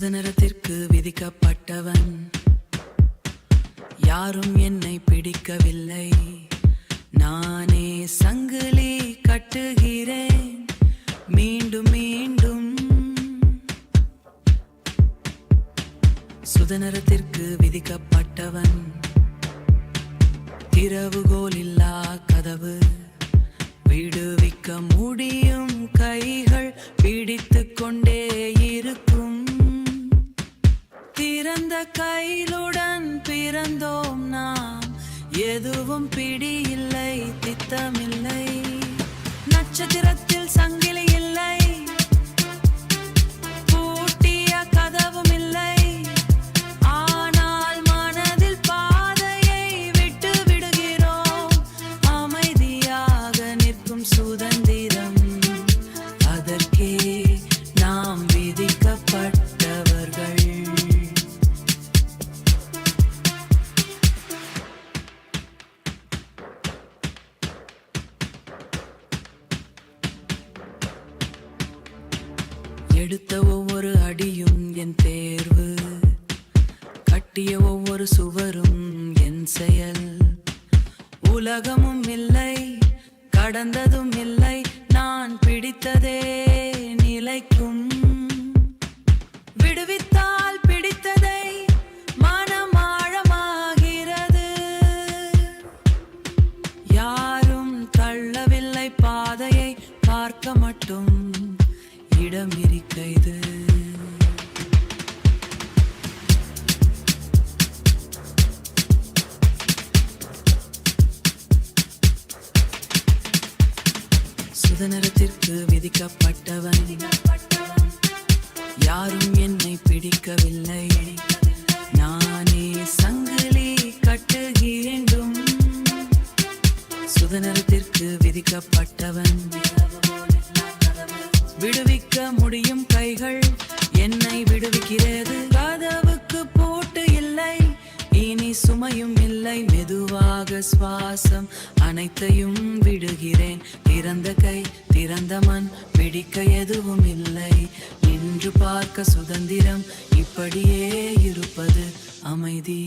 சுதந்திரத்திற்கு விதிக்கப்பட்டவன், யாரும் என்னை பிடிக்கவில்லை. நானே சங்கிலி கட்டுகிறேன் மீண்டும் மீண்டும். சுதந்திரத்திற்கு விதிக்கப்பட்டவன், திறவுகோல் இல்லா கதவு, விடுவிக்க முடியும் கைகள் பிடித்து கொண்டே இருக்கும். திறந்த கைகளுடன் பிறந்தோம் நாம், எதுவும் பிடியில்லை திட்டமில்லை. நட்சத்திரத்தில் சங்கிலி இல்லை, பூட்டிய கதவும் இல்லை. ஆனால் மனதில் பாதையை விட்டு விடுகிறோம். அமைதியாக நிற்கும் சுதந்திரம், அதற்கே நாம் விதிக்கப்பட்டவர்கள். எடுத்த ஒவ்வொரு அடியும் என் தேர்வு, கட்டிய ஒவ்வொரு சுவரும் என் செயல். உலகமும் இல்லை, கடந்ததும் இல்லை, நான் பிடித்ததே நிலைக்கும். விடுவித்தால் பிடித்ததை மனம் ஆழமாகிறது. யாரும் தள்ளவில்லை, பாதையை பார்க்க மட்டும் இடம் இருக்கிறது. சுதந்திரத்திற்கு விதிக்கப்பட்டவன், யாரும் என்னை பிடிக்கவில்லை. நானே சங்கிலி கட்டுகிறேன். சுதந்திரத்திற்கு விதிக்கப்பட்டவன், விடுவிக்க முடியும் கைகள் என்னை விடுவிக்கிறது. கதவுக்கு பூட்டு இல்லை, இனி சுமையும் இல்லை. மெதுவாக சுவாசம் அனைத்தையும் விடுகிறேன். திறந்த கை, திறந்த மண், பிடிக்க எதுவும் இல்லை. நின்று பார்க்க சுதந்திரம், இப்படியே இருப்பது அமைதி.